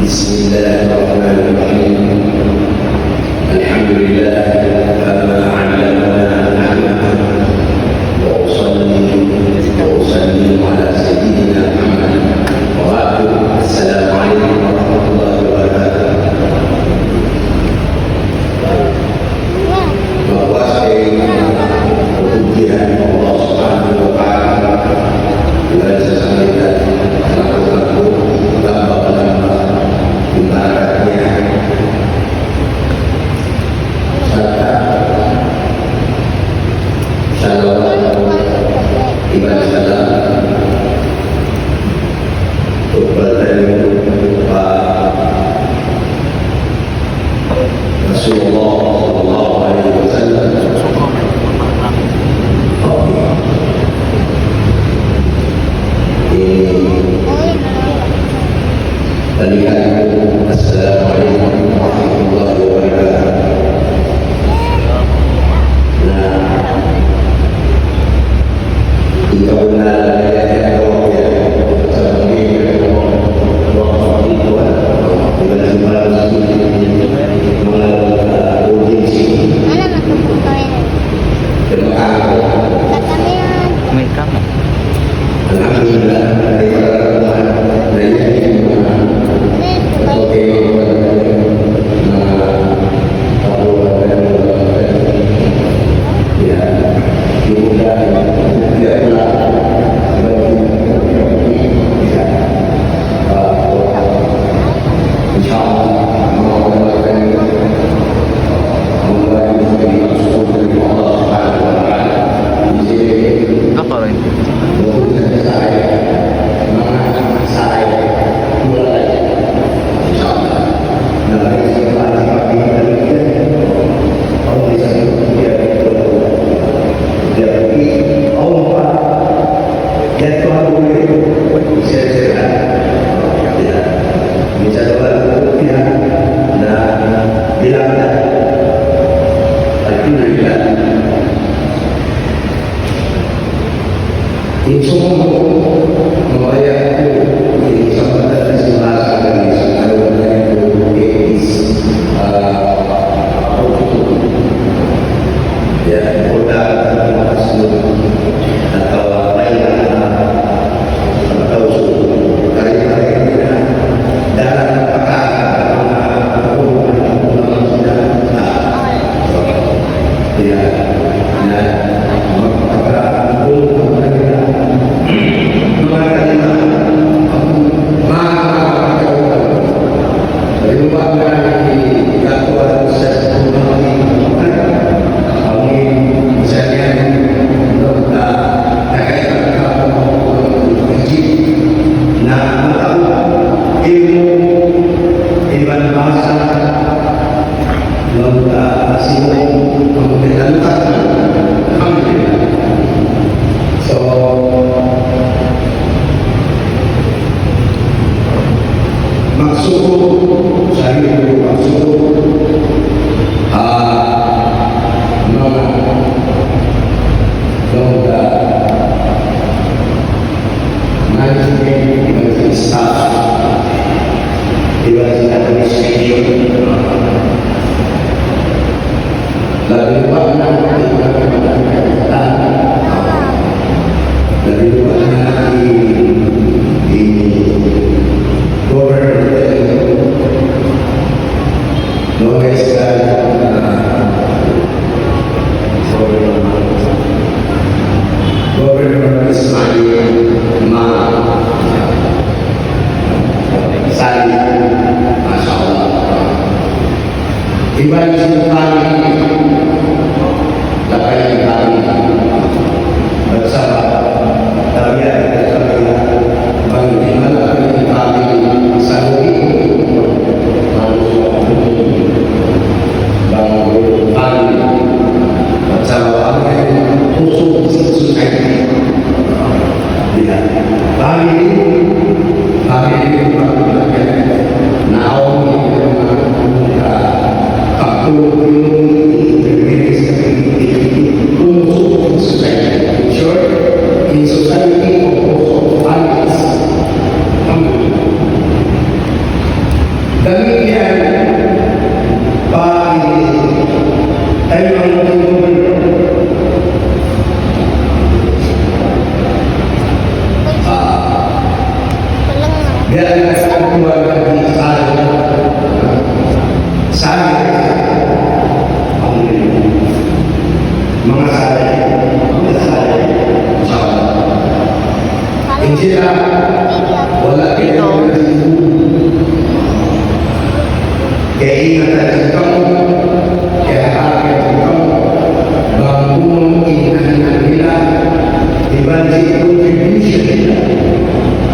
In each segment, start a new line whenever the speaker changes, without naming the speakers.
بسم الله الرحمن الرحيم. الحمد لله كما علمنا نعمه، وأصلي وأسلم على سيدنا محمد وبعد. السلام عليكم ورحمة الله وبركاته. Menguasai kemudian Allah Subhanahu wa Ta'ala dengan sesuatu laku-laku gambar-gambar ibaratnya serta salawat ibadah salam kepada Pak Rasulullah sallallahu alaihi wasallam. Assalamualaikum warahmatullahi wabarakatuh. Nah, ikaw na nagkakaroon sa pamilya mo, mga kapitwan, iba-ibang mga audiency. Terima kasih.
May kamo.
Alhamdulillah, dari para Naon akan keluar lagi saya Injil wala keinginan kamu keharapan kamu bangun keinginan kita dibanding contribution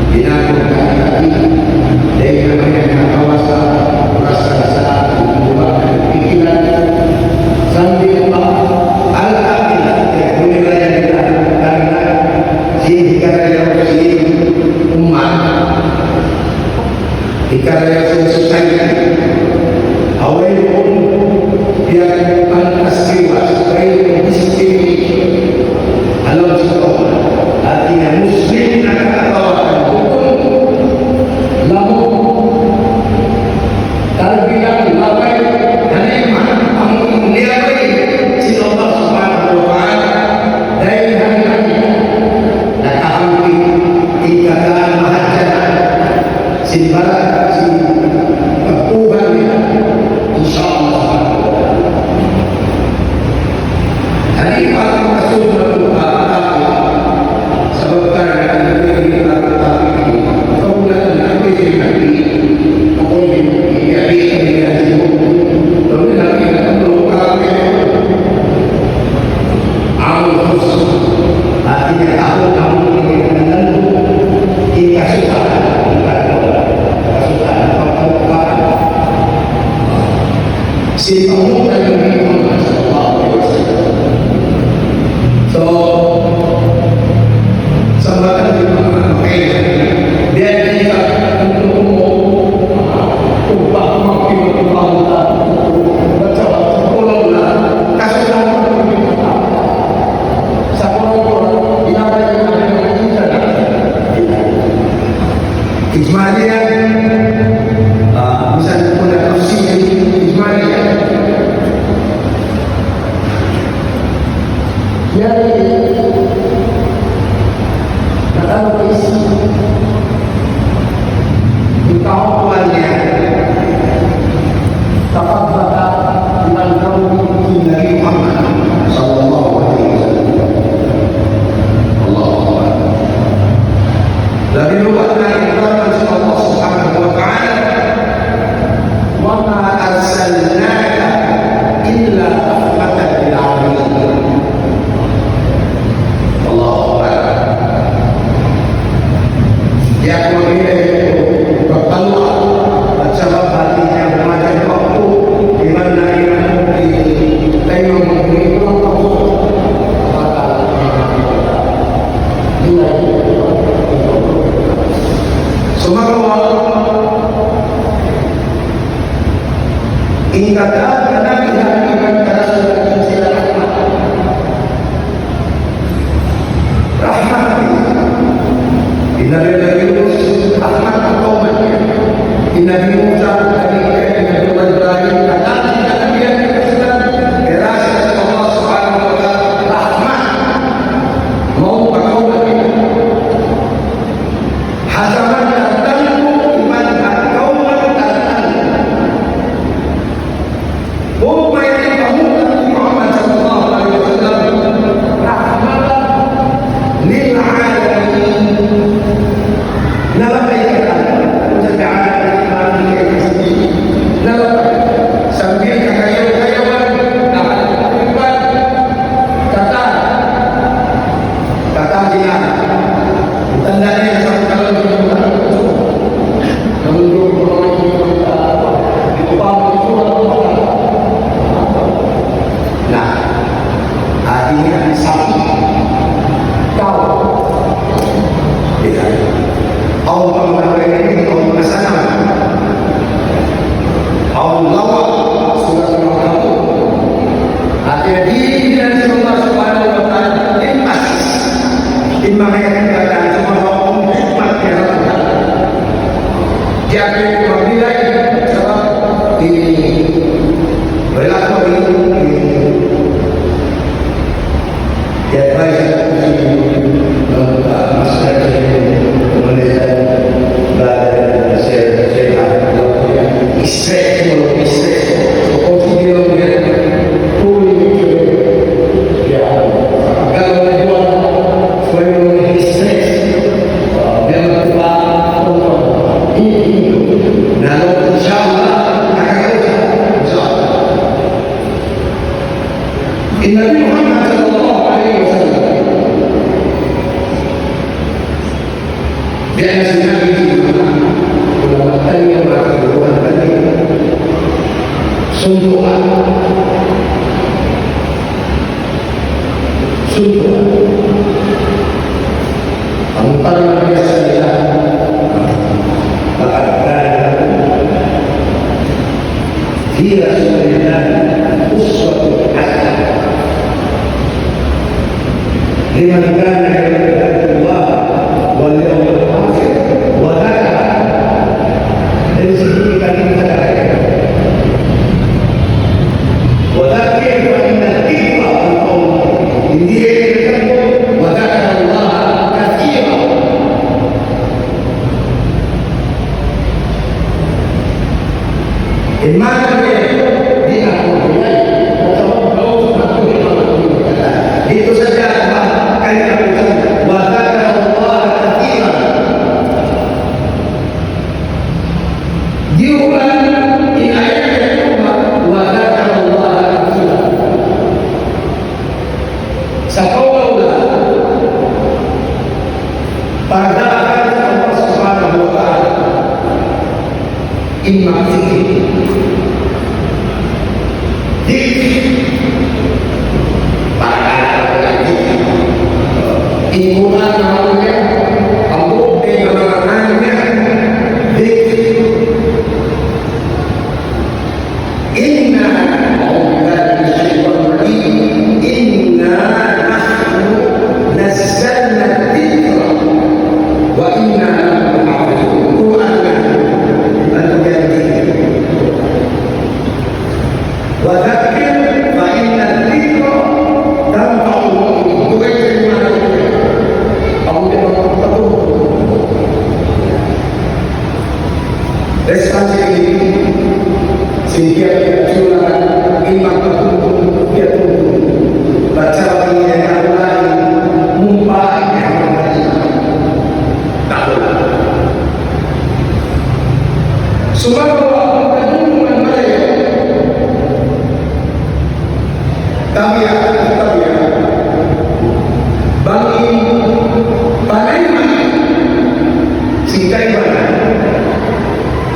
binatang kaki dengan yang kawasan rasa-rasa membuahkan pikiran sambil al-aqidah penilaian kita karena jika ada umat jika ada society awal pun dia pantas kewas supaya discrimination alam sekolah artinya muslim akan tawarkan hukum lalu terbilang labai halimah amun nilai si Allah subhanahu wa ta'ala dari hari nakahampi ikataan mahajana simbalan si pagkuhan niya insyaallah hari paling kasunod sebab karena ini kemudian nanti jadi aku ini jadi tapi nanti perlu kami harus artinya tahu kamu ini tentu kita suka si pemuda yang Muhammad sallallahu alaihi wasallam so sambatan di mana dia bisa untuk ubah makin ubah baca ulama kasudah sekolah ijma'iyah misalnya pada tafsir ijma'iyah jadi dalam isi dikawalnya dapat baca dengan kaum dari Muhammad sallallahu alaihi wasallam Allah lebih luas dari Allah subhanahu wa ta'ala wa ma arsalnaka illa rahmatan lil alamin Allahu akbar ya kemudian bertanya macam hatinya macam waktu di mana yang tengok mengirim ingkatan Nabi Muhammad sallallahu alaihi wasallam rahmat inna lillahi wa rahmat qaumannya inna bi Musa dari Nabi Ibrahim kata Nabi Muhammad berasa Allah subhanahu wa ta'ala rahmat mau qaumannya hasaban datangku iman qauman datang Muhammad sallallahu alaihi wasallam rahmatan lil alamin nalaikan sambil kekayaan kata dia tandanya satu kalau artinya sapi kau tidak Allah mengatakan ini kau masalah Allah sudah mengatakan artinya diri dan Allah subhanahu wa ta'ala limas imamnya kata semua hikmat yang ada jadi memilai sebab ini berlaku ini ya baik masyarakat Malaysia Lalu insyaAllah insyaAllah Nabi Muhammad sallallahu alaihi wasallam dia Nabi ulama tanya ulama tanya sunduan antara biasa في رسول الله أسوة حسنة لمن كان يعبد الله واليوم الآخر وذكر dari segi kalimat وذكر فإن الذكر القوم intinya وذكر الله كثيرا المعنى itu saja kaidah kita wa dzakarallaha katsiran diulang di ayat kedua wa dzakarallaha katsiran saqawla pada Allah Subhanahu wa taala imma ikutan namanya Allah namanya zikir inna inna nahnu nazzalna dzikra wa inna lahu lahafizun Qur'an wa dzakir fa inna dzikra tanfa'ul mu'minin responsi ini sehingga curang iman dia baca lagi yang lain mumpah yang lain tak boleh semua orang mereka tabiat bagi panaiman singkai mana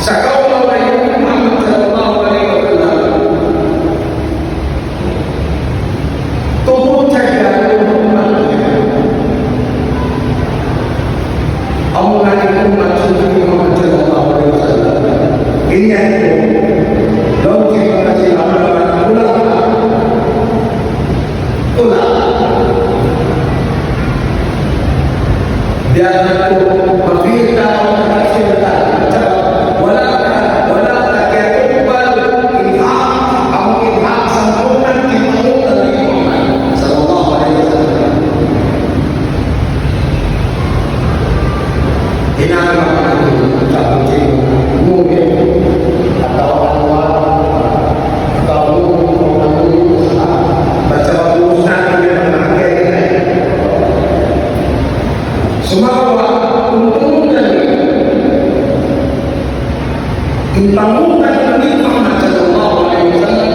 sakau Nabi Muhammad sallallahu alaihi wasallam tubuh saja Allah Nabi Muhammad sallallahu alaihi wasallam ini yang lalu kita kasih amalan ulang dia aku berfirman bangunkan Nabi Muhammad sallallahu alaihi wasallam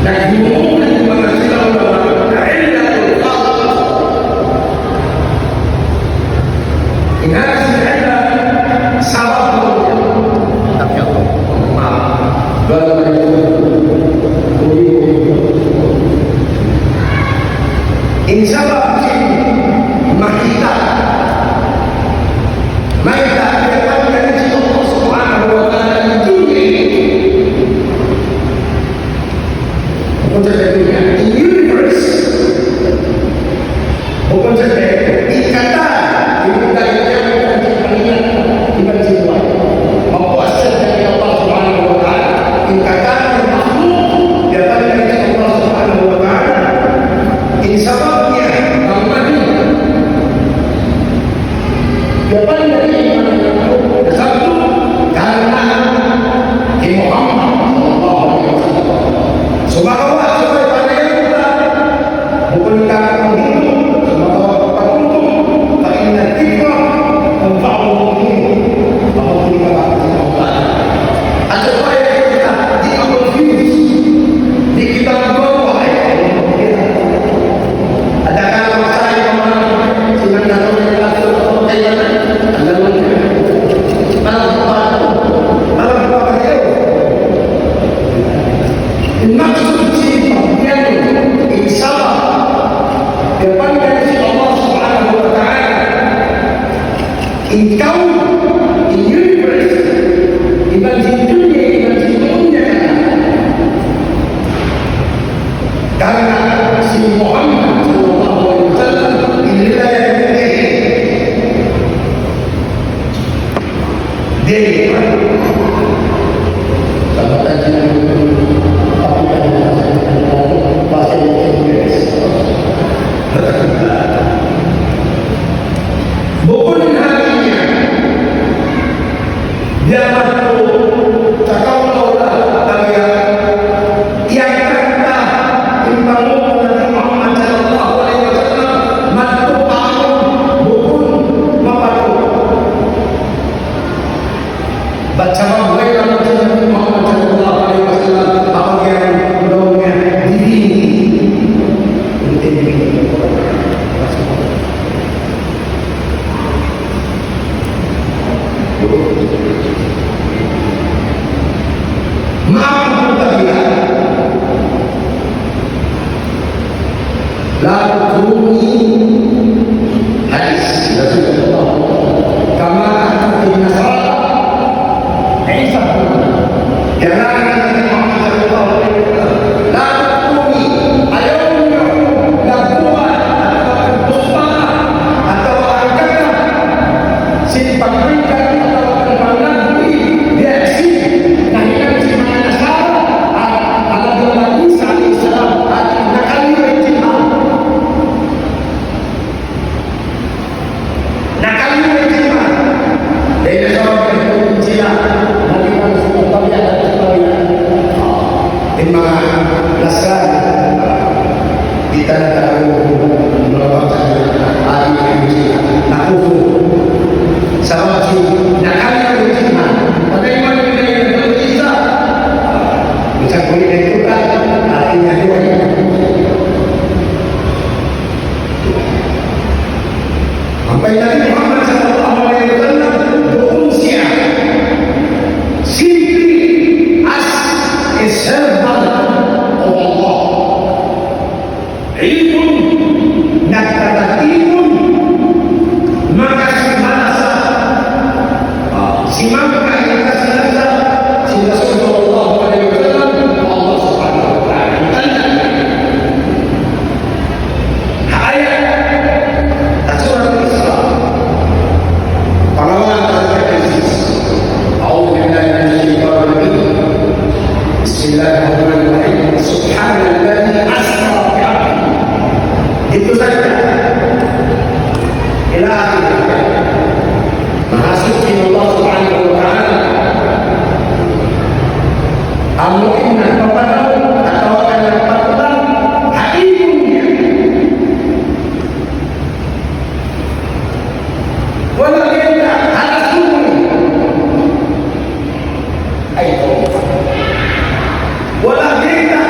dan diumumkan di masyarakat ulama ka'idatul qadr ini ada sabab tapi Allah ini sabab makita makita untuk Karena si Muhammad sallallahu alaihi wasallam inilah yang terjadi. Dia kalau tadi bahasa Inggris bukan hatinya dia mampu cakap Allah kaya yang kata imbamu Nabi Muhammad sallallahu alaihi wasallam mampu tahu bukan mampu baca Nabi Muhammad sallallahu alaihi wasallam apa yang menurutnya diri maaf terlihat lalu turuni hadis Rasulullah kama kata Nasrani Isa jangan Nabi Muhammad sallallahu alaihi wasallam lalu turuni ayatnya lakukan atau dusta atau angkatan simpan berikan atau kembali dia sih nahikan si Nasrani ala Isa alaihissalam nakali wajibah nakali wajibah dari seorang pencinta nahikan semua tabiat dan tabiat imma lasar kita tahu melakukan ayat ini nakufu sama si nakali wajibah bagaimana dengan Isa bisa boleh ditentukan artinya dua sampai Nabi Muhammad sallallahu alaihi wasallam berusia simply as a servant of Allah ilmun nakatatimun maka simanasa simangka kita selasa si Rasulullah alaihi wasallam Allah subhanahu wa ta'ala ayat surah Isra pengawalan terkait A'udzu billahi minasyaitonir rajim Bismillahirrahmanirrahim Subhanalladzi asra bi'abdihi itu saja ila akhir Maha suci Allah subhanahu wa ta'ala Al-Mu'minah kepadamu atau akan kepadamu hakimunya walau kita ada sumur ayo walau kita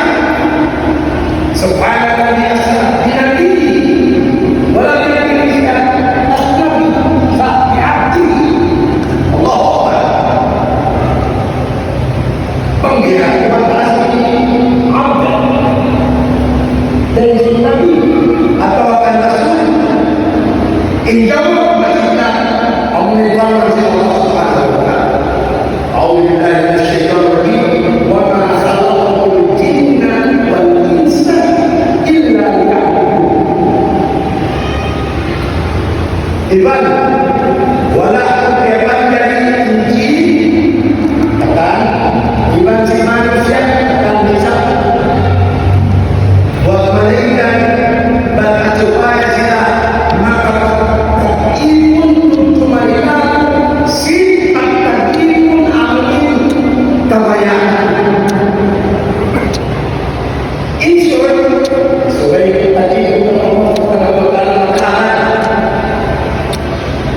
subhanallah asra binabiyyi walau kita asnabi bi'abdihi Allahu Akbar panggilan kepada asli abd dari nabi atau akan rasul injawab kita Allah subhanahu wa ta'ala A'udzu billahi minasyaitonir rajim wa ma khalaqtul jinna wal insa illa liya'budun Iban wala keban dari Injil kata iban si manusia akan bisa buat malaikat baca supaya sila maka imun untuk malaikat sifat imun amin tabayan insur sebagai tadi Allah subhanahu wa ta'ala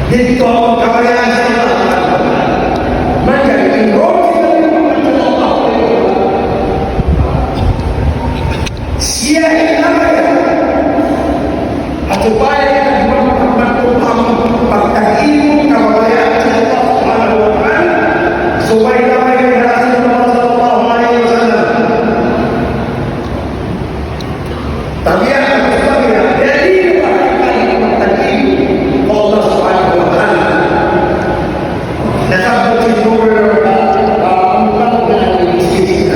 dito kabayan menjadi roh siya namanya supaya pagkakimu kabayan Allah subhanahu wa ta'ala supaya namanya Rasulullah sallallahu alaihi wasallam tabiat dari Allah subhanahu wa ta'ala nasabot siguro ang pagkakimu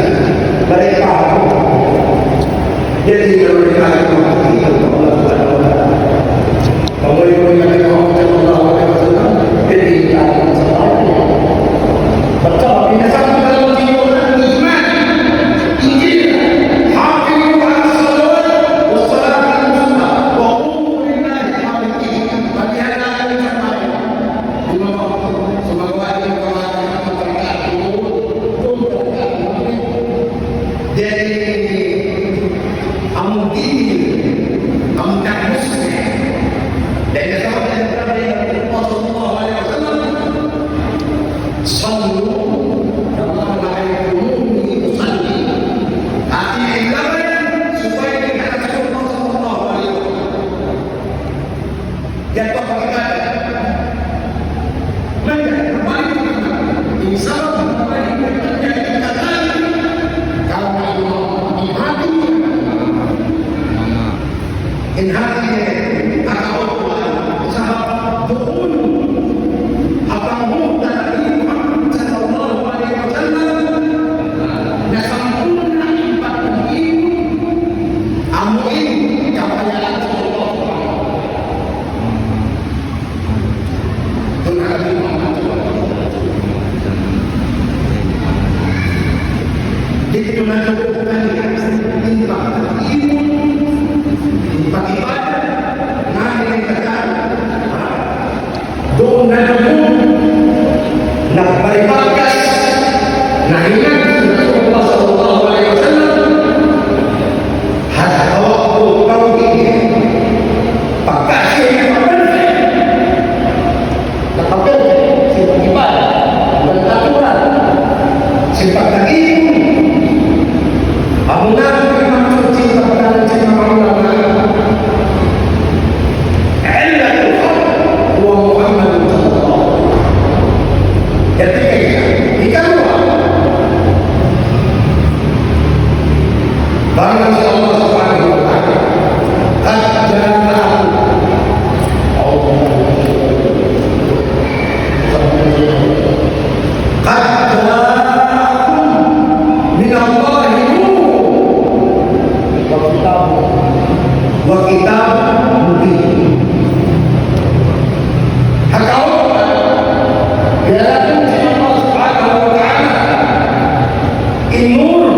balik pa jadi dari Bagas. Nah ingat Rasulullah Sallallahu Alaihi Wasallam hatta waktu ini Bagas yang pakai sifat ibadah dan aturan sifat tadi bangunan maksud cinta pada cinta ulama ilatul haq wa Muhammadun sallallahu ketika dikatakan bahwa Allah Subhanahu wa taala qad ja'alahu qad ja'akum min Allahi wa kitab mubin. Hak Allah diarahkan Allah Subhanahu wa taala inur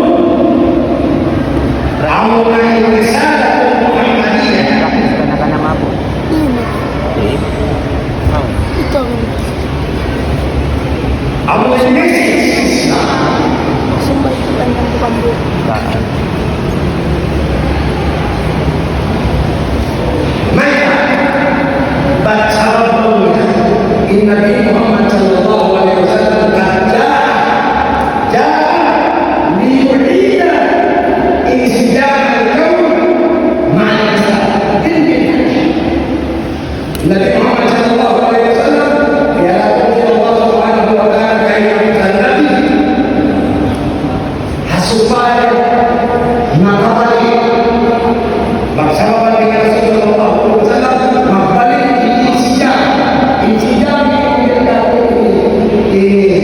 ramai risalah Muhammadiyah.
Itu
Our message is
sumber Tuhan yang bukan bu.
Maka baca Inna Nabi Muhammad Sallallahu Alaihi Wasallam jaa liyu'ida insijam al-kawn ma'a Nabi Muhammad Sallallahu Alaihi Wasallam diarahkan Allah Subhanahu wa taala kayak Nabi supaya mengabari bersama dengan Rasulullah SAW mengabari insijam ini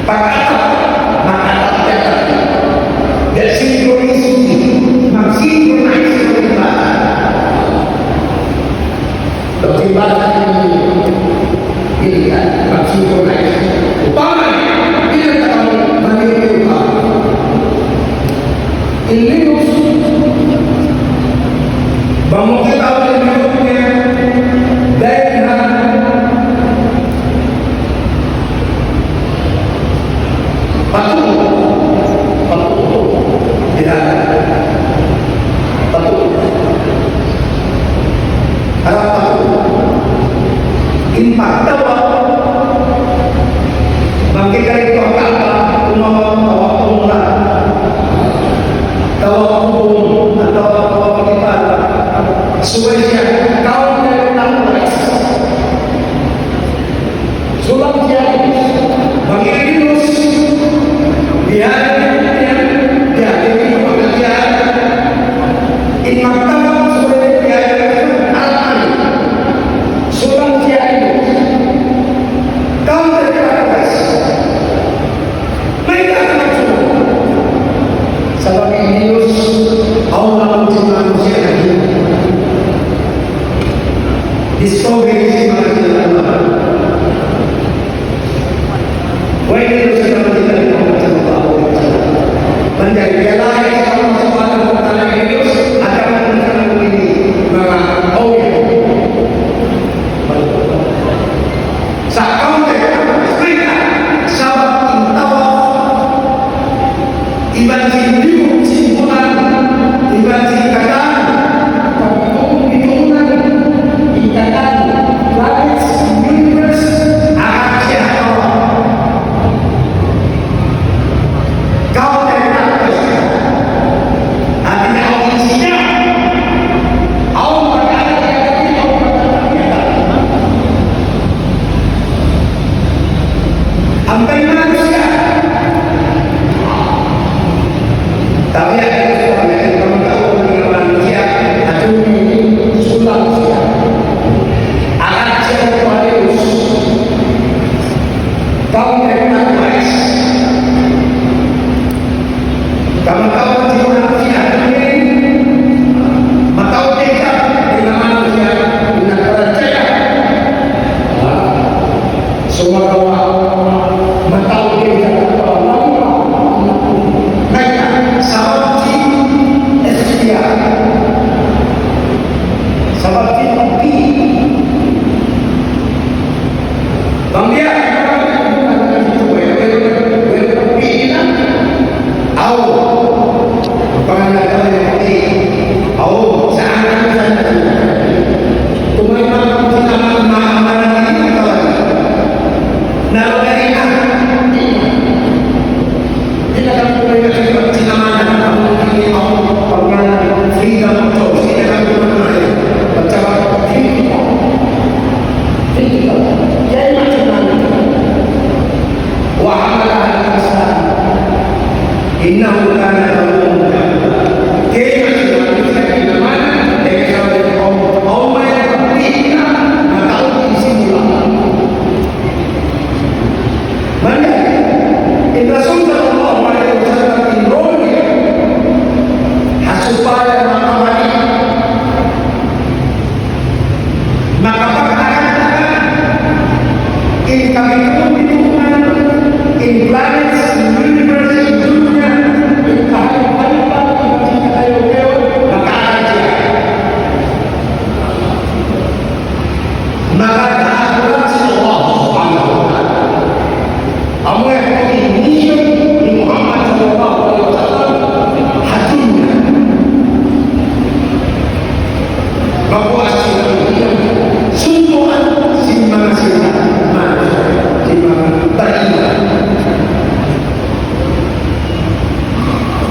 maka dan sinkronisasi mensinkronisasi ibadah ini kan mensinkronisasi utamanya bila kamu menirukan ini bangun kita oleh menurutnya dan patuh tidak patuh harap patuh impak tawa bangkit dari total umum tawakkul atau kita sesuai kaum dari tamu sulam jadi bagi virus dia pengertian imaktam sebagai dia alam sulam jadi kaum dari atas mereka sebab virus Allah mencipta manusia lagi discovery manusia Allah virus yang kita menjadi wilayah Allah Subhanahu wa taala virus akan menentukan ini saat mereka sabab intawa iban sindiu simpulan iban ikatan ikatan planet universe akan kau terdapat artinya Allah siap Allah berkata sampai manusia tapi ada sesuatu yang kamu tahu dengan manusia atau sulam siap akan siap virus kamu terkena virus kamu tahu di manusia ini tahu dekat dengan manusia dengan percaya semua doa tahu dekat mereka sabab SDA sabab kopi bang kita. Jadi macam mana? Wa hamalah al-insan innahu kana zaluman. Jadi macam mana? Di mana? Dari kaum yang berbeda, maka isi mula. Mana? Rasul sallallahu alaihi wasallam tinrolnya supaya mengamati maka perkara-perkara in kami hidupan in planets in universe in dunia in kehidupan maka aja maka ta'ala Allah subhanahu wa ta'ala Allah yang ini Muhammad sallallahu alaihi wasallam hatinya bahwa semua simpan beriman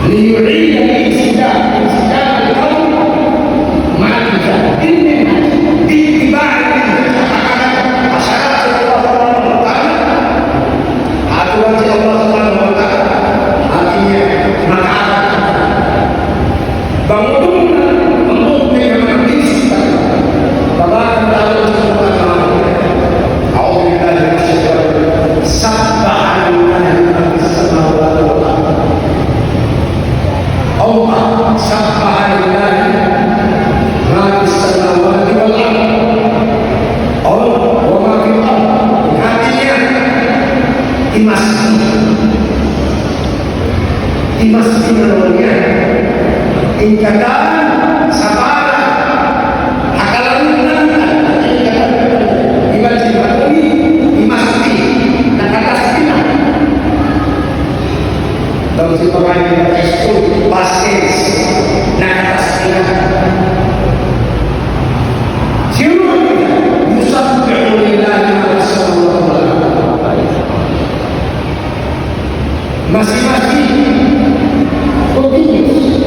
liyu'id al-insidam al-qawl ma'rifah ini diittiba' masyarakat Allah Subhanahu wa ta'ala aturan Allah Subhanahu wa ta'ala artinya maka bangunlah untuk mengambil Bapak tahu semua Alhamdulillah dari syaitan sabbahan lillahi samawati wal ardh. Allah sabbahan lillahi ma fis samawati wal ardh. Allah wa ma fil ardh. Artinya imasi namanya ingkatan sabar dalam si pemain itu pasis nakasnya siapa yusabbihu lillahi ma fis samawati wal ardh masing-masing kopius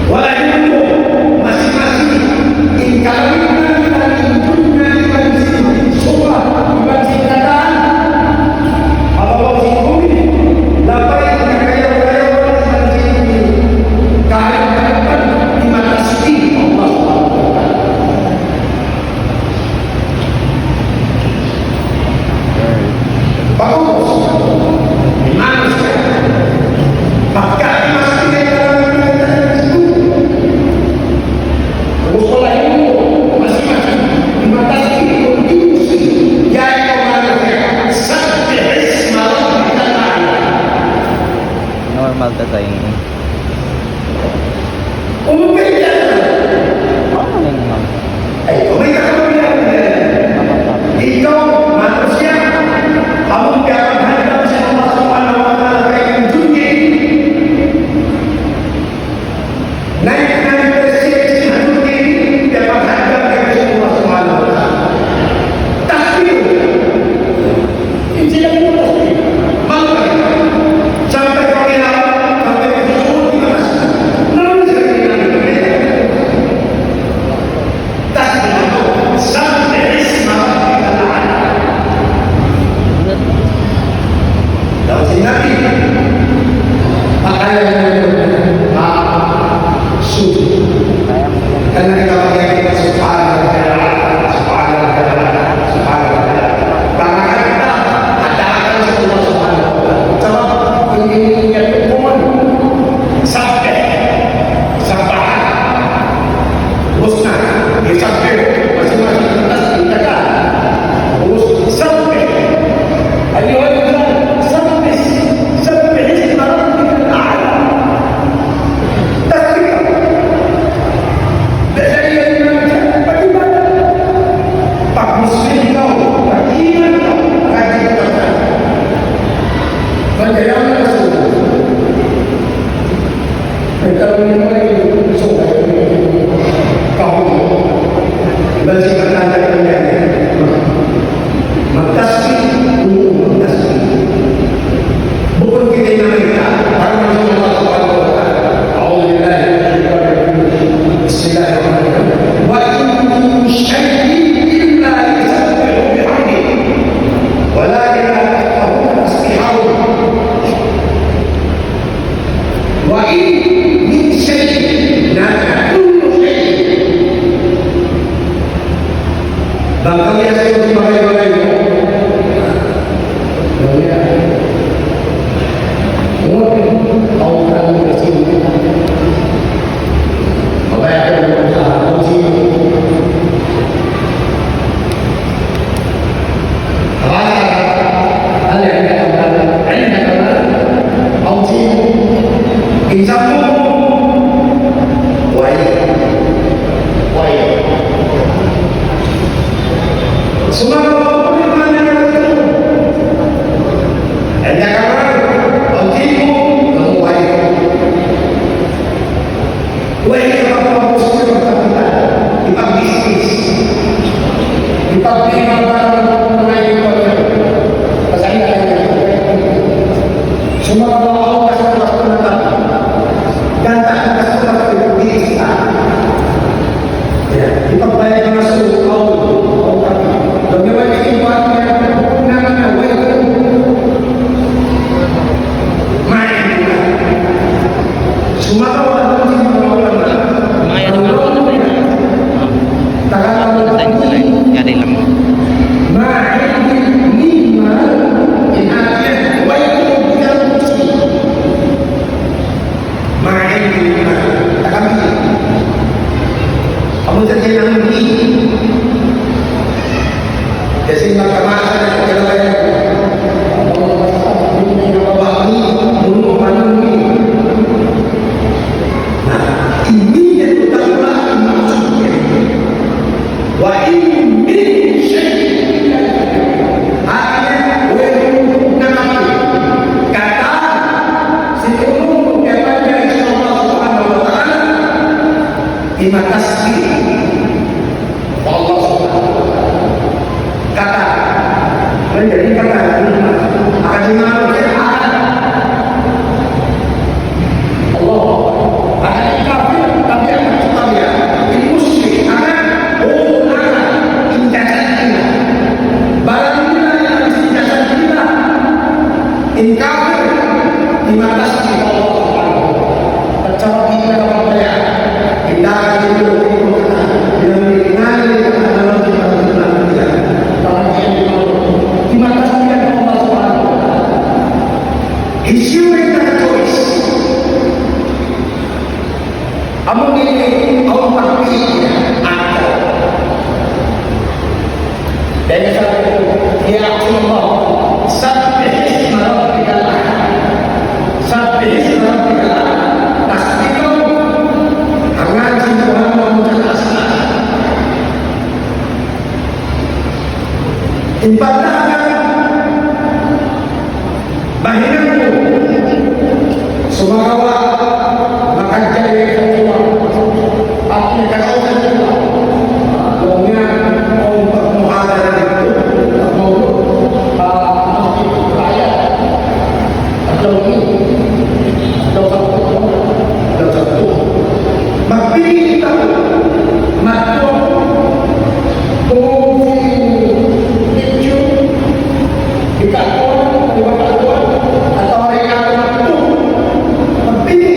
walaupun masing-masing ingkaran dari dunia dibanding semua dibanding keadaan Allah singkumi dapat
normal ta ini.
Ikaw manusia, kamu dapat hadap Allah Subhanahu wa ta'ala yang dunia. Naik persepsi dunia dapat hadap Allah Subhanahu wa ta'ala. Tapi ini tidak mudah. Maka sampai kau sampai bersyukur di mana? Namun sampai isma Semua Allah dan tak ada diri kita. Ya, kita bayar masuk Allah. Bagaimana ibadah nama main. Semua orang
Mga yan naman po na tayo. Tayo sila. Yari lang. Terima kasih Allah kata menjadi kata akan dimaksudkan Allah akan kafir tapi akan tetap ya ini musyrik akan injasan kita barang kita yang harus injasan kita in kafir terima kasih Allah percaya kita kepada kita itu yang mengenali dalam kita terima kasih ya Allah Subhanahu wa taala. Is you make that choice? Among ini Allah pilih anda. Dan saya ya Allah sabbih isma rabbikal a'la. Sabbih isma rabbikal a'la. Tasbihkan mengaji Tuhan mengucapkan ibadah bahinanku sumawa makajari semua akhirnya kasih semua dunia untuk muhadarat itu mau masjid raya atau ini atau satu mapili kita mato itu dikatakan atau mereka itu mapili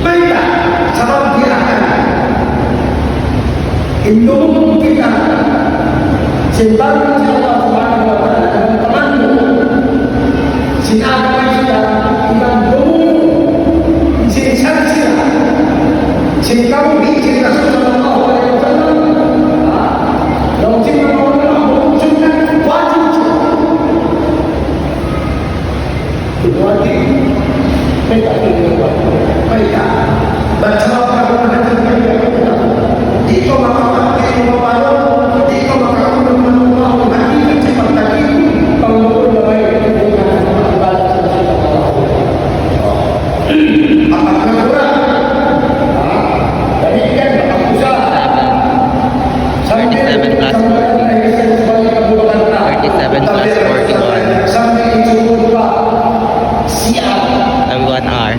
mereka sebab dia akan indung kita simpan Allah Subhanahu wa taala dan temanmu siapa kita kamu bikin Rasulullah SAW kalau cinta Allah munculkan wajib itu wajib mereka baca jika maka itu baru jika maka Allah nanti cepat lagi kalau baik dengan ibadah apakah kurang 37 plus 41. Every 1 hour.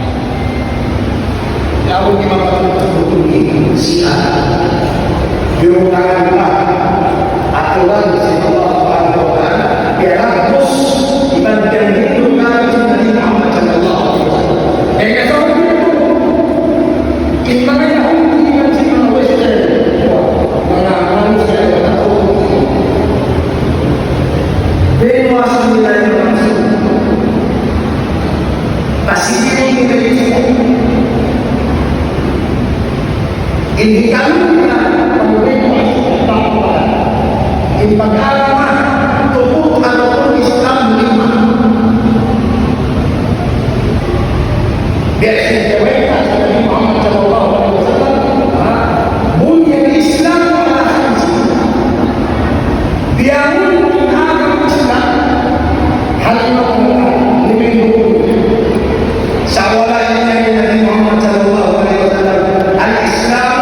Ini kami ini pengalaman tubuh ataupun Islam lima. Biasa mereka seperti Muhammad Sallallahu Alaihi Wasallam bunyi Islam adalah biarpun agama Islam hal ini lebih dulu. Sawalah ini Nabi Muhammad Sallallahu Alaihi Wasallam al-Islam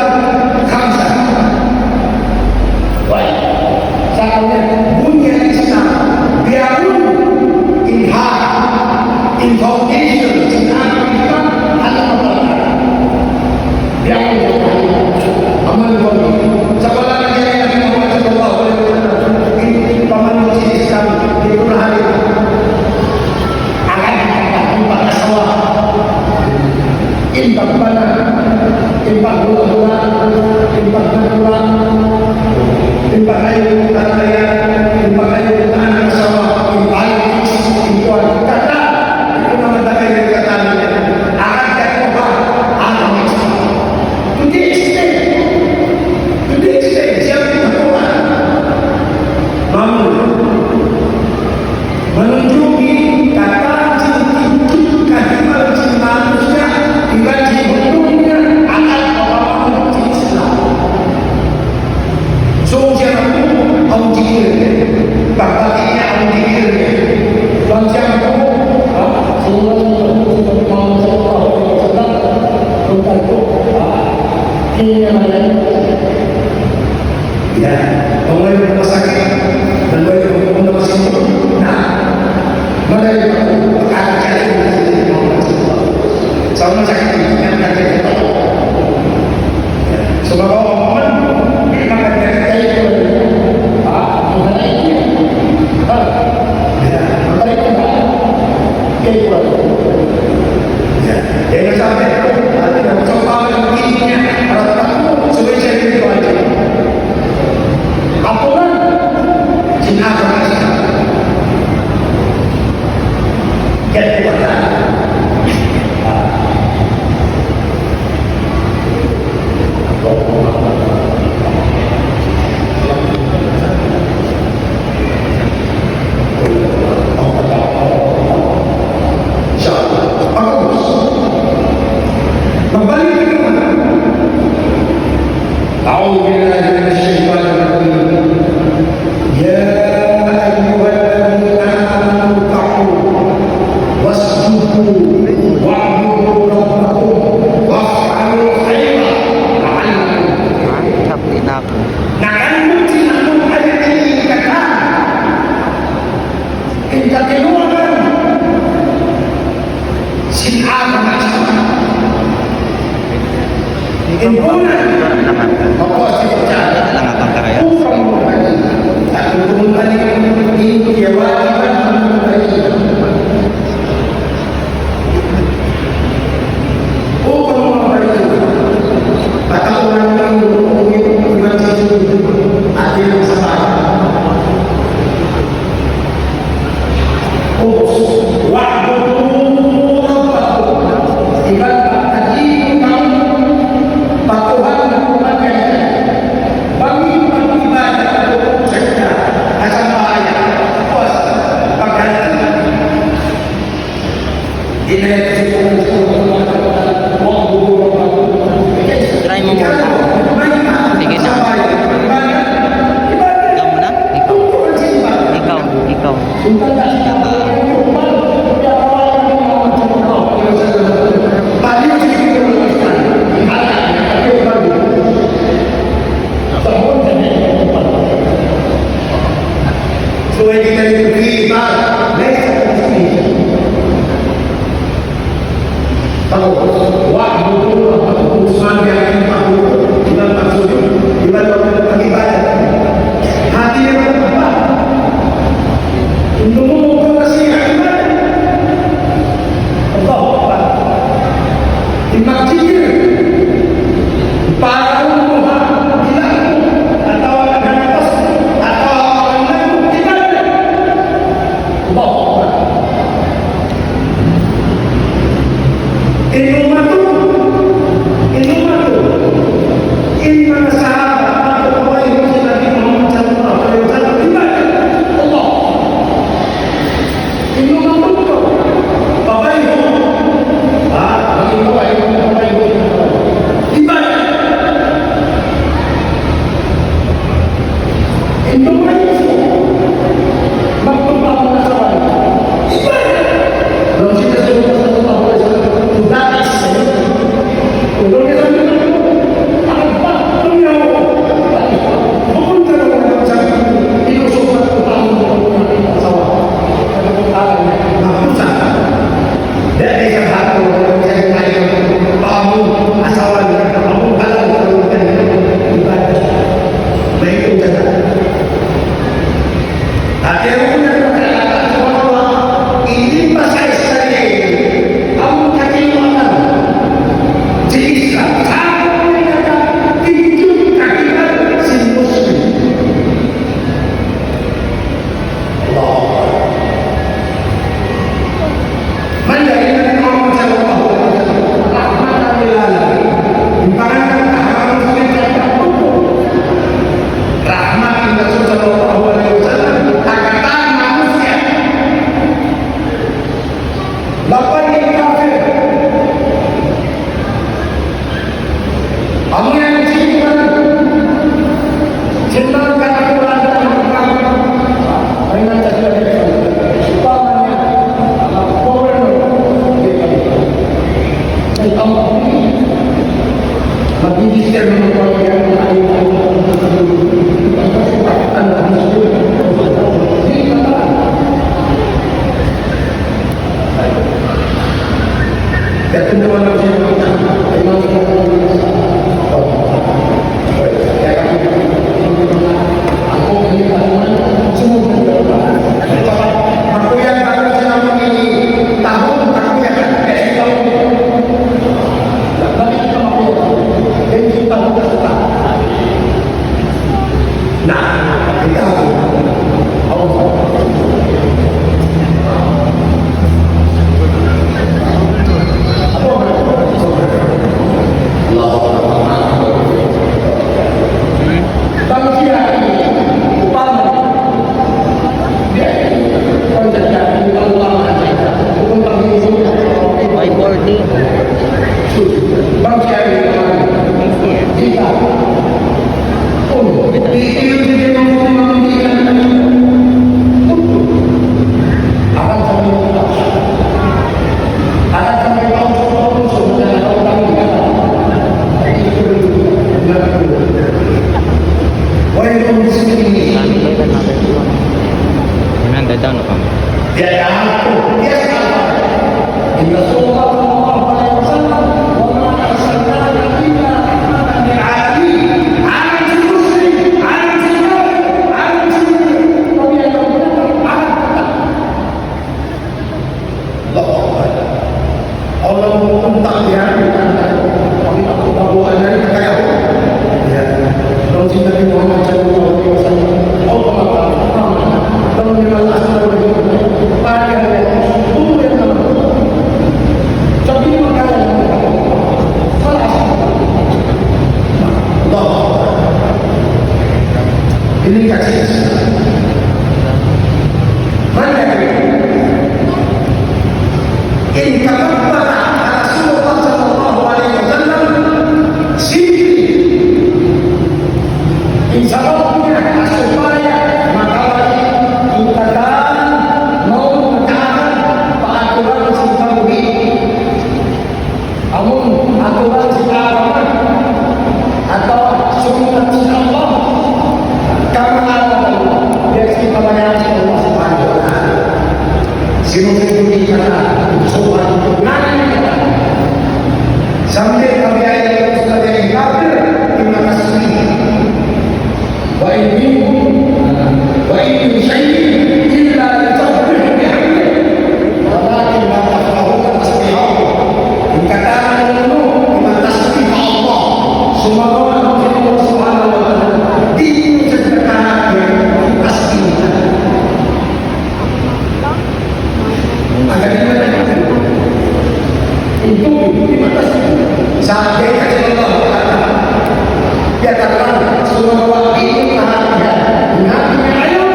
yung yung pagkayutan ng asawa, yung politics, yung kuwan, kata, ito naman na kayo yung kata niya. Akad ka ba? Ano ang extent? To the extent. To the extent, siya pinagawa. Menunjuki kata kadimal manusia dibagi bentuknya akan orang Islam. So siapa pun orang jikir, bapak-bapaknya orang jikir, dan siapa pun ya, orang yang rumah sakit dan orang yang rumah sakit, nah, mereka berkali-kali sama sakit yang ada di bawah. Sebab orang memang ada itu, mengenai itu, mereka itu, jangan sampai ada coba begininya, kalau kamu sudah jadi itu aja. Apunan Cina berasa jadi kuatan. Kembali ke mana? A'udzubillahi minasyaitonir rajim. Ya ayyuhalladzina amanu taqu wasjudu wa'budu rabbakum waf'alu khairan la'allakum na'lamu ayat ini kata kita keluarkan sin'an Impunan apa sih percaya bukan mengobati tak mengobati ini kewajiban mengobati bukan mengobati kata orang yang mengobati itu adil sama wa'budu rabbakum ibadah tadi kamu patuhan melakukan bagi ibadah untuk saja asal ayat puas pakai ini
Try mo muna. Sige na. Ikaw muna? Ikaw.
So when you can agree about next destination. Tahu, wah betul urusan yang tahu dengan maksudnya, gimana beribadah. Hati yang apa? Untuk mengoperasi ibadah. Allah, imajinir para ulama bilang atau ada pas atau Akhirnya ini pas saya semua aku yang tahu selama ini tahun aku yang tahun tapi kita mau jadi kita bukan suka nah kita ini kasih mana ini kata Rasulullah Sallallahu Alaihi Wasallam sini insya Allah supaya maka kita mau mengatakan aturan sintawhi aturan sintawaman atau sunat Allah karena dia kita bayar Allah Subhanahu wa taala. Sinusuti kata sopan nanya sampai kami ayat sudah yang kafir terima kasih. Wa in syai'in illa yusabbihu bihamdi walakin la tafqahuna tasbihahu. Dikatakan dulu terima kasih Allah Subhanahu wa taala. Sampai Allah dia katakan semua waktu itu tahannya nabi ayo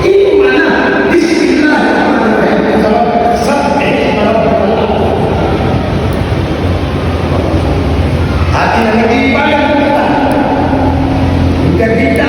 ini mana Bismillahirrahmanirrahim sampai hati yang dipakai kita jika kita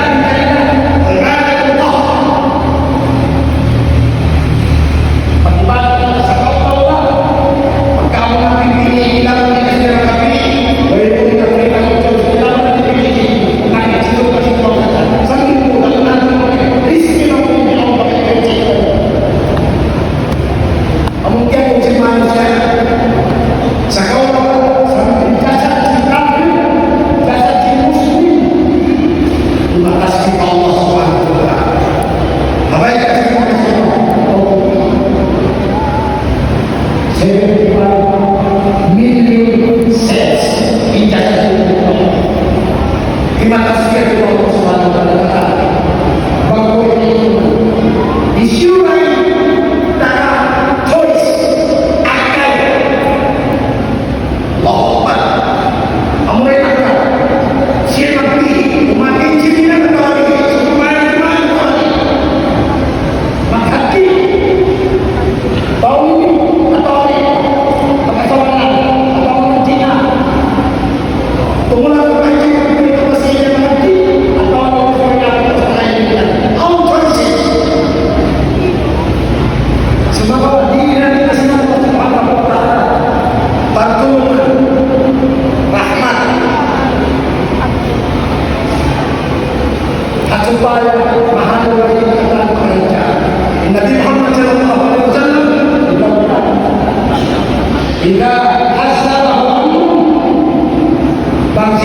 terima kasih kepada Allah Subhanahu wa taala. Bahwa isu lain tak choice akal. Allahumma amri akal. Siapa pilih umat ini dan kami supaya mana maka tahu atau pengetahuan atau Cina tunggulah supaya mahal dari kita kerja. Nabi Muhammad sallallahu alaihi wasallam jika hasarahu bangsa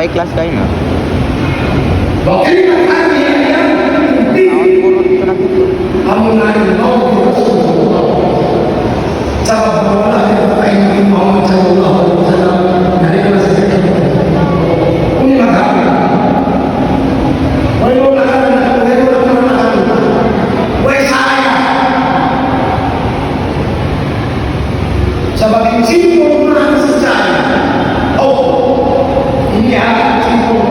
ikhlas kayo na.
Bakit kami yang hindi amunan mau Rasulullah. Sahabat Allah yang berkaitan Muhammad sallallahu alaihi wasallam dari masa itu. Ini makam. Wahai saya. Sebagai simbol sejarah. Oh, ini adalah simbol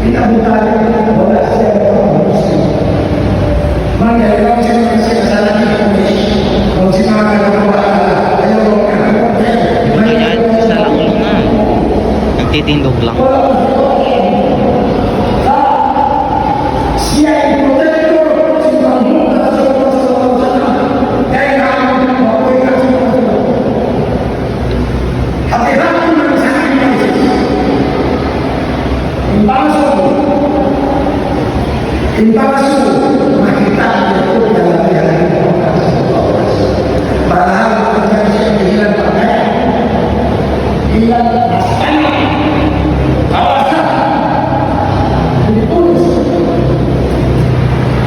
Kita bukan bola secara muslim. Mana yang saya masih salah di Indonesia. Kalau si makan apa ayo
Ayan, isa lang ulo na. Nagtitindog lang.
Siya ay protector si Muhammad sallallahu alaihi wasallam. Kaya naman ako ay hati-hati ng sa akin. Impakso makita ito dalam jalan padahal bukan siya hilang pakaian hilang astana kawasan ditulis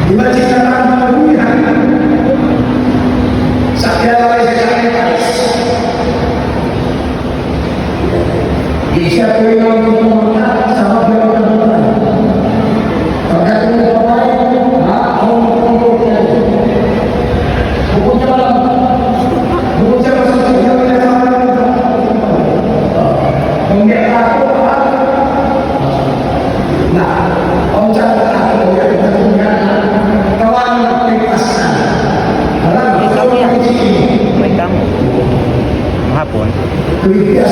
dibacakan pemulihan sakya sekaligus bisa yang memulihan sama berkata tergantung
Wait lang. Mahapon. Bird.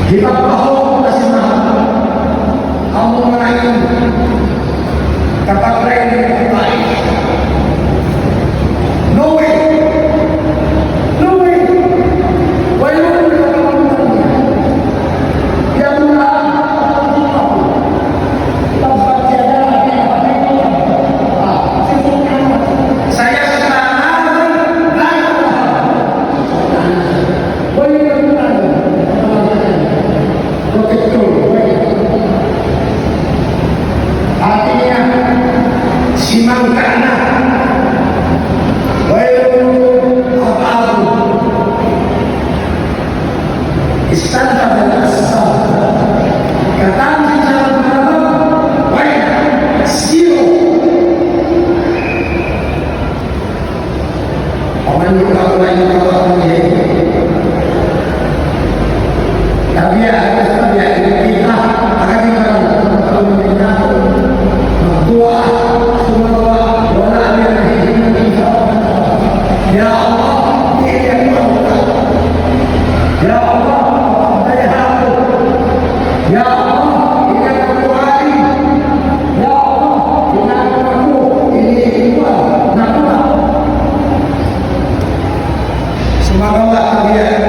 Kita tahu kasih Tuhan. Kamu mengenai kata lain baik. No way. No way. Walaupun kita yang saya artinya simang kana istana dan asal kata secara berapa baik zero orang yang kalau lain kalau tapi ya kita akan kalau kita doa semua doa wala ya Allah ya Allah ya Allah ini doa ya Allah ini nakwa semoga dia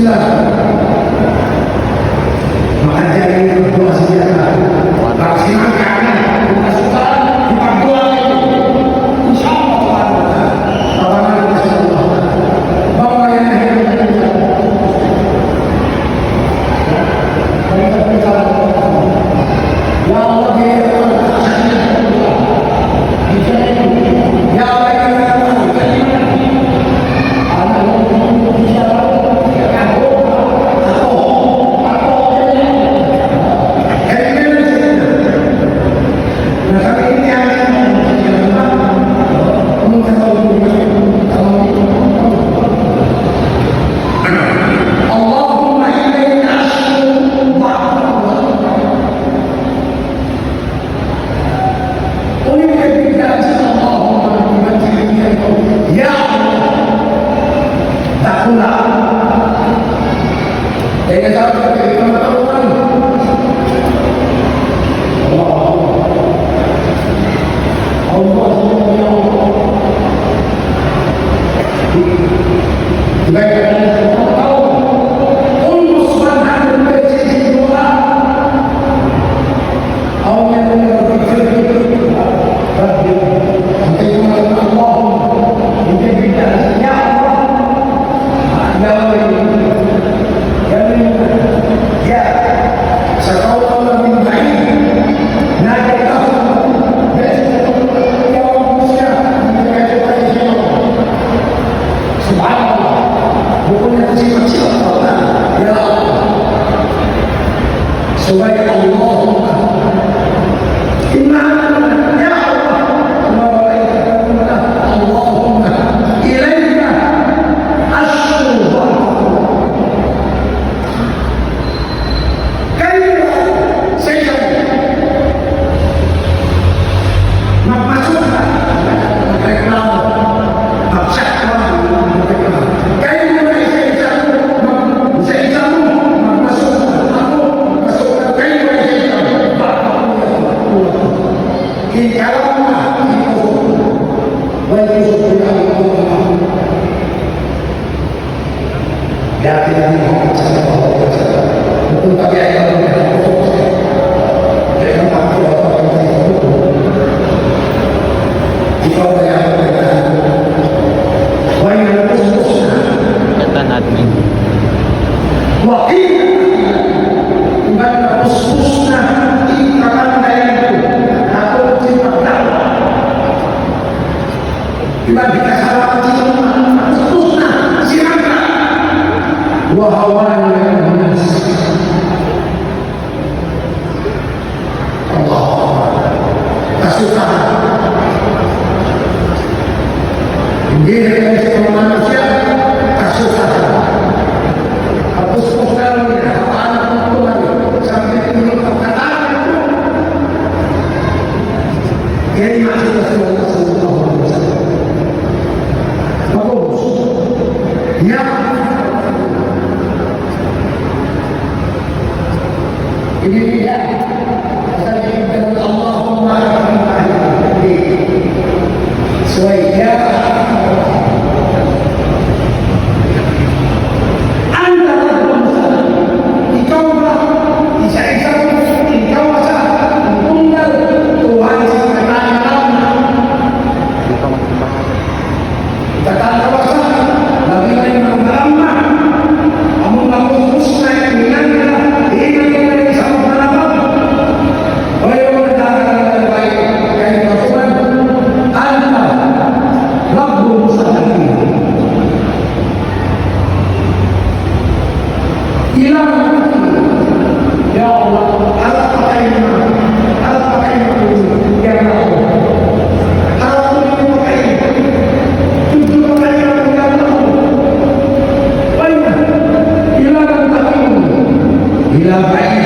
Bismillah. Maka jangan berdoa senjata. Maksimalkan pemasukan di pangkuan itu. Insya Allah. Tawanan kasih Allah. Bapak yang ya Allah ya Allahumma ilaika ashku ya tak pula dengan cara pengetahuan Allah supaya Allah ya Allahumma ilaika ashku kayak saya masukkan reklam maksa
Catatan admin. Ini dia. Allahumma suaya Anda ikaw isa-isa ikaw sa tunggal Tuhan sa katakan katakan lagi lain magdarama among napuspos na inan nila inan nila sa panabang o yung nagdadala kay Pasukan Anta Rabbul sa akin ilang ya Allah harap pakai ya Allah harap pakai tujuh pakai ya Allah banyak ilang takin ilang baik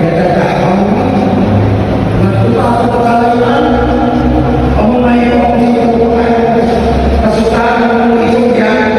kata taham natulah kekalahan kamu main di kesukaan itu yang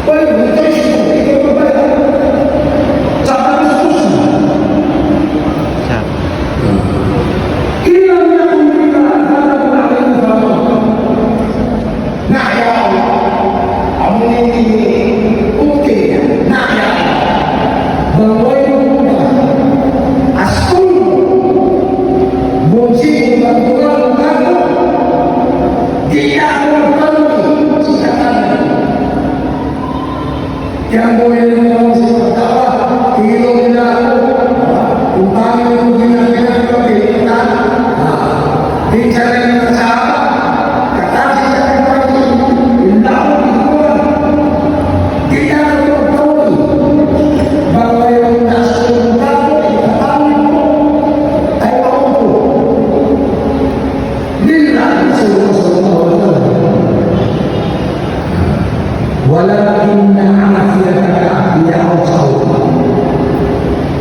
Well, ito yung babae. Tsaka gusto mo.
Siya.
Kailan niya kung pinakaharap na aking usapan? Nakayaw. Ang hindi okay. Nakayaw. Bangway mo muna. Askul. Bunsi kung magtulang ang bago. Di ako magtanong. Sisakanan. Kaya ang buhay mo sa pagtawa. Hilo nila ako. Kung paano yung ginagawa ko, pinita. Pinsa na yung kasama. Katasi sa kapatid. Yung lako ikuan. Di na ako magtanong. Bago yung nasa yung bago, ikatawin ko. Ay ako po. Nila ang sumusunod. Walakin na akhirnya dia Allah.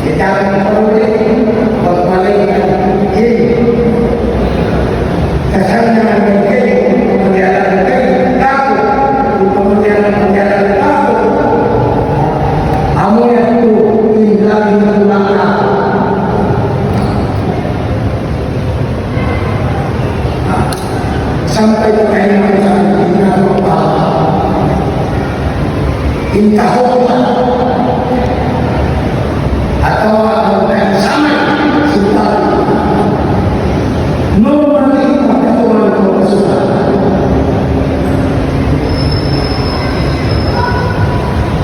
Kita akan peroleh permalaikan ini. Kesannya mungkin penjara takut, penjara takut. Amu yang itu tinggal di belakang. Sampai kaya sampai tinggal berapa. Intahoma atau yang sama sultan normally peraturan sultan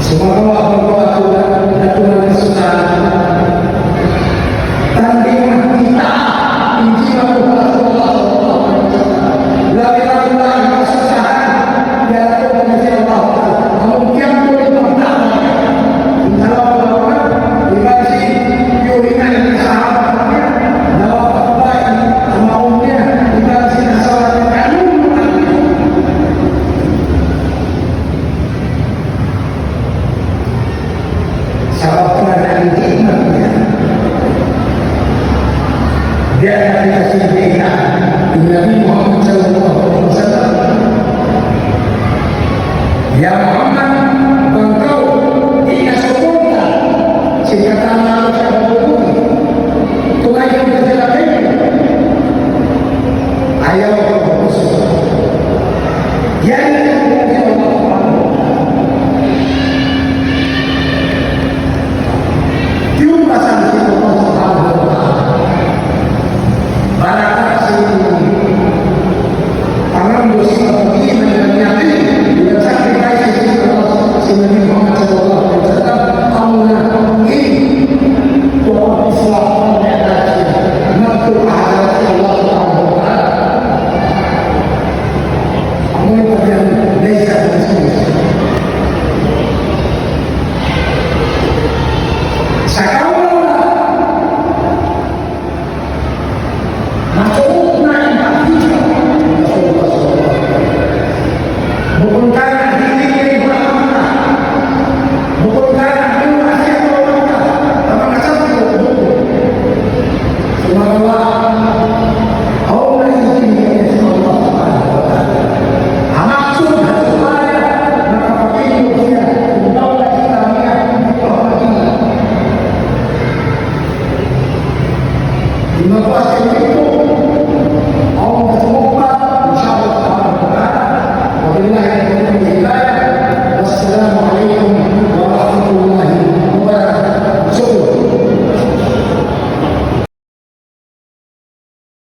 semua peraturan sultan tandingan kita injilah Rasulullah la ilaha illallah kesusahan ya Allah mungkin boleh bertahan kalau dikasih yuringan sahabatnya dapat baik maunya dikasih nasaran kanun sahabatnya dari hikmatnya dia akan dikasih bina Nabi Muhammad SAW ya Muhammad bangkau inasumpunta sikatan lalu sa bubuli tunay yung kasalapin ayaw ko puso yan yung Allah yung pasang si Allah subhanahu wa ta'ala para kasi pangambo sa pag-iman ng natin yung sacrifice si Nabi Muhammad sallallahu alaihi wasallam amuna ini tuwa Islam na natin nagtuahala sa Allah subhanahu wa ta'ala amuna pa yan laysa bismis sa kawalan masuot na ang pagkita Rasulullah sallallahu bukod ka na hindi kayo baka bukod ka na hindi masya ko baka kapag nasabi ko bukod sumagawa ako na isinigay sa Allah subhanahu wa ta'ala ang aksyon at sumaya nakapagin ko siya kung daw na kita niya hindi ko magiging di magpasa ito